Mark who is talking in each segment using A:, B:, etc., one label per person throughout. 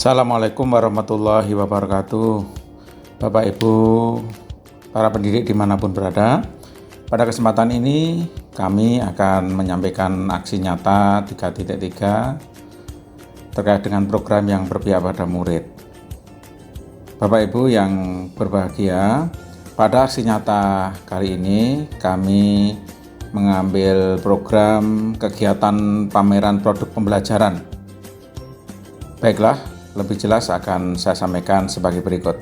A: Assalamualaikum warahmatullahi wabarakatuh. Bapak Ibu, para pendidik dimanapun berada, pada kesempatan ini kami akan menyampaikan aksi nyata 3.3 terkait dengan program yang berpihak pada murid. Bapak Ibu yang berbahagia, pada aksi nyata kali ini kami mengambil program kegiatan pameran produk pembelajaran. Baiklah, lebih jelas akan saya sampaikan sebagai berikut.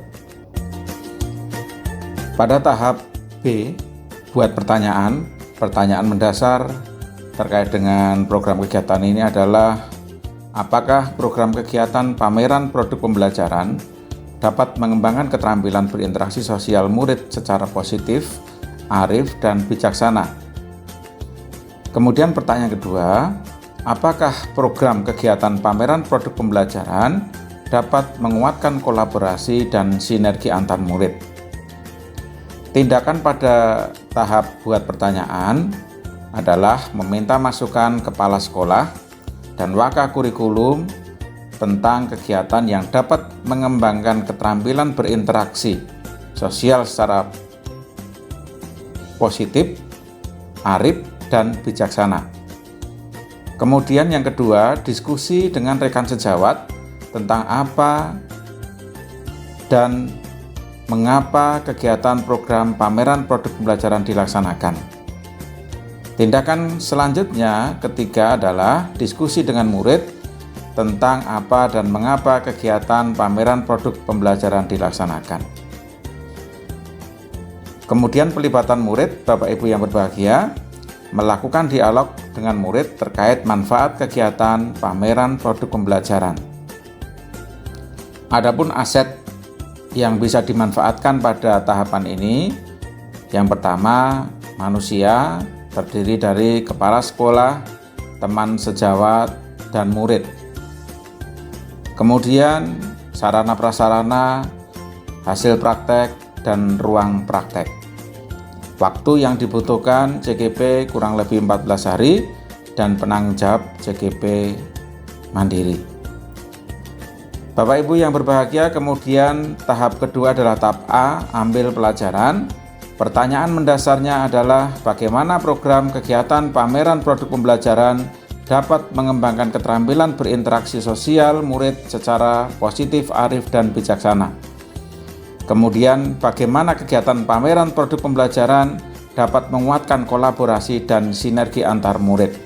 A: Pada tahap B, buat pertanyaan mendasar terkait dengan program kegiatan ini adalah apakah program kegiatan pameran produk pembelajaran dapat mengembangkan keterampilan berinteraksi sosial murid secara positif, arif, dan bijaksana. Kemudian pertanyaan kedua, apakah program kegiatan pameran produk pembelajaran dapat menguatkan kolaborasi dan sinergi antar murid? Tindakan pada tahap buat pertanyaan adalah meminta masukan kepala sekolah dan wakakurikulum tentang kegiatan yang dapat mengembangkan keterampilan berinteraksi sosial secara positif, arif, dan bijaksana. Kemudian yang kedua, diskusi dengan rekan sejawat tentang apa dan mengapa kegiatan program pameran produk pembelajaran dilaksanakan. Tindakan selanjutnya ketiga adalah diskusi dengan murid tentang apa dan mengapa kegiatan pameran produk pembelajaran dilaksanakan. Kemudian pelibatan murid, Bapak Ibu yang berbahagia, melakukan dialog dengan murid terkait manfaat kegiatan pameran produk pembelajaran. Adapun aset yang bisa dimanfaatkan pada tahapan ini, yang pertama, manusia terdiri dari kepala sekolah, teman sejawat, dan murid. Kemudian sarana prasarana, hasil praktek, dan ruang praktek. Waktu yang dibutuhkan CGP kurang lebih 14 hari dan penanggung jawab CGP mandiri. Bapak Ibu yang berbahagia, kemudian tahap kedua adalah tahap A, ambil pelajaran. Pertanyaan mendasarnya adalah bagaimana program kegiatan pameran produk pembelajaran dapat mengembangkan keterampilan berinteraksi sosial murid secara positif, arif, dan bijaksana. Kemudian bagaimana kegiatan pameran produk pembelajaran dapat menguatkan kolaborasi dan sinergi antar murid.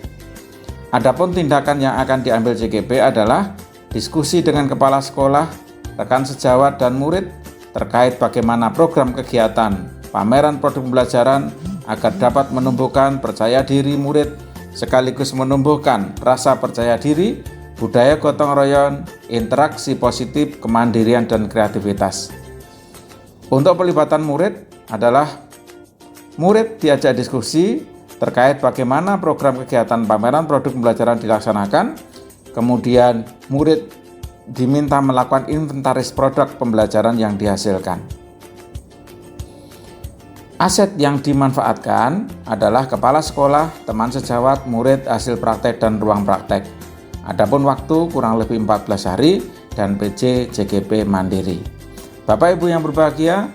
A: Adapun tindakan yang akan diambil CGP adalah diskusi dengan kepala sekolah, rekan sejawat, dan murid terkait bagaimana program kegiatan pameran produk pembelajaran agar dapat menumbuhkan percaya diri murid sekaligus menumbuhkan rasa percaya diri, budaya gotong royong, interaksi positif, kemandirian, dan kreativitas. Untuk pelibatan murid adalah murid diajak diskusi terkait bagaimana program kegiatan pameran produk pembelajaran dilaksanakan. Kemudian murid diminta melakukan inventaris produk pembelajaran yang dihasilkan. Aset yang dimanfaatkan adalah kepala sekolah, teman sejawat, murid, hasil praktek, dan ruang praktek. Adapun waktu kurang lebih 14 hari dan PJ CGP mandiri. Bapak Ibu yang berbahagia,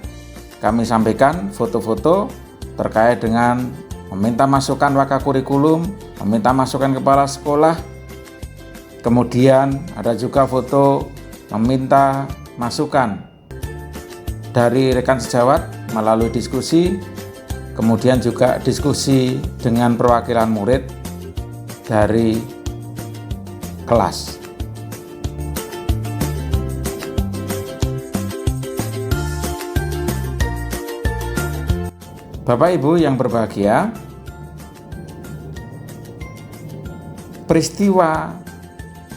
A: kami sampaikan foto-foto terkait dengan meminta masukan wakakurikulum, meminta masukan kepala sekolah. Kemudian ada juga foto meminta masukan dari rekan sejawat melalui diskusi, kemudian juga diskusi dengan perwakilan murid dari kelas. Bapak Ibu yang berbahagia, peristiwa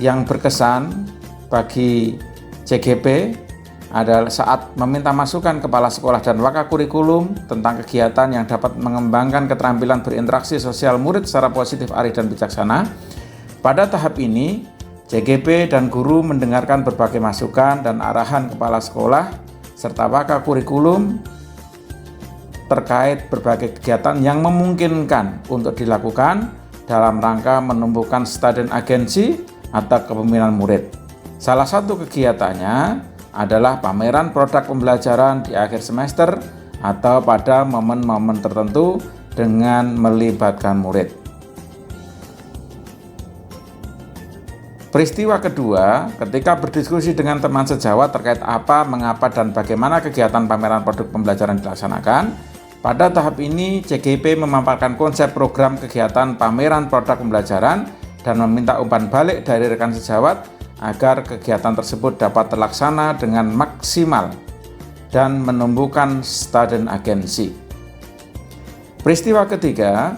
A: yang berkesan bagi CGP adalah saat meminta masukan kepala sekolah dan wakakurikulum tentang kegiatan yang dapat mengembangkan keterampilan berinteraksi sosial murid secara positif, arif, dan bijaksana. Pada tahap ini, CGP dan guru mendengarkan berbagai masukan dan arahan kepala sekolah serta wakakurikulum terkait berbagai kegiatan yang memungkinkan untuk dilakukan dalam rangka menumbuhkan stadion agensi atau kepemimpinan murid. Salah satu kegiatannya adalah pameran produk pembelajaran di akhir semester atau pada momen-momen tertentu dengan melibatkan murid. Peristiwa kedua, ketika berdiskusi dengan teman sejawat terkait apa, mengapa, dan bagaimana kegiatan pameran produk pembelajaran dilaksanakan. Pada tahap ini, CGP memaparkan konsep program kegiatan pameran produk pembelajaran dan meminta umpan balik dari rekan sejawat agar kegiatan tersebut dapat terlaksana dengan maksimal dan menumbuhkan student agency. Peristiwa ketiga,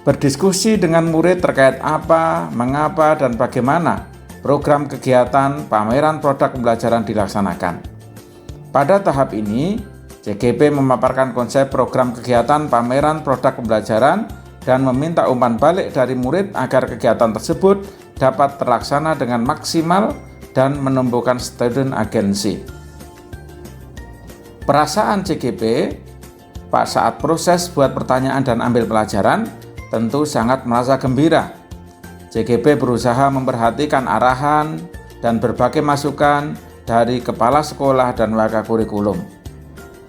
A: berdiskusi dengan murid terkait apa, mengapa, dan bagaimana program kegiatan pameran produk pembelajaran dilaksanakan. Pada tahap ini, CGP memaparkan konsep program kegiatan pameran produk pembelajaran dan meminta umpan balik dari murid agar kegiatan tersebut dapat terlaksana dengan maksimal dan menumbuhkan student agency. Perasaan CGP saat proses buat pertanyaan dan ambil pelajaran tentu sangat merasa gembira. CGP berusaha memperhatikan arahan dan berbagai masukan dari kepala sekolah dan wakakurikulum.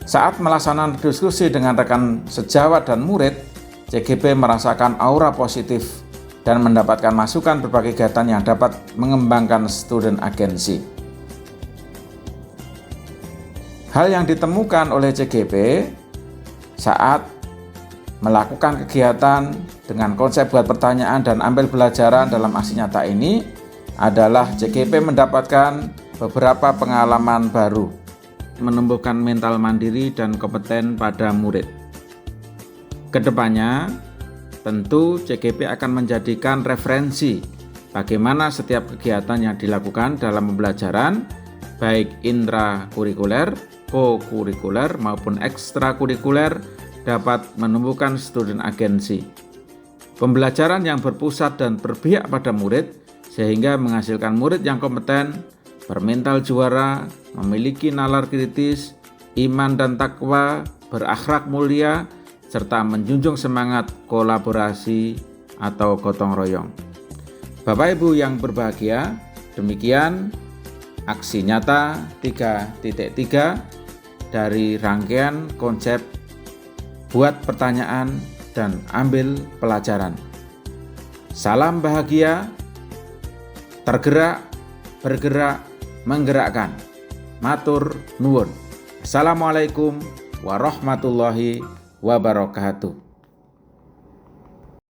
A: Saat melaksanakan diskusi dengan rekan sejawat dan murid, CGP merasakan aura positif dan mendapatkan masukan berbagai kegiatan yang dapat mengembangkan student agency. Hal yang ditemukan oleh CGP saat melakukan kegiatan dengan konsep buat pertanyaan dan ambil pelajaran dalam aksi nyata ini adalah CGP mendapatkan beberapa pengalaman baru, menumbuhkan mental mandiri dan kompeten pada murid. Kedepannya, tentu CGP akan menjadikan referensi bagaimana setiap kegiatan yang dilakukan dalam pembelajaran, baik intrakurikuler, kokurikuler maupun ekstrakurikuler, dapat menumbuhkan student agency. Pembelajaran yang berpusat dan berpihak pada murid sehingga menghasilkan murid yang kompeten, bermental juara, memiliki nalar kritis, iman dan takwa, berakhlak mulia, serta menjunjung semangat kolaborasi atau gotong royong. Bapak Ibu yang berbahagia, demikian aksi nyata 3.3 dari rangkaian konsep buat pertanyaan dan ambil pelajaran. Salam bahagia, tergerak, bergerak, menggerakkan. Matur nuwun. Assalamualaikum warahmatullahi wabarakatuh.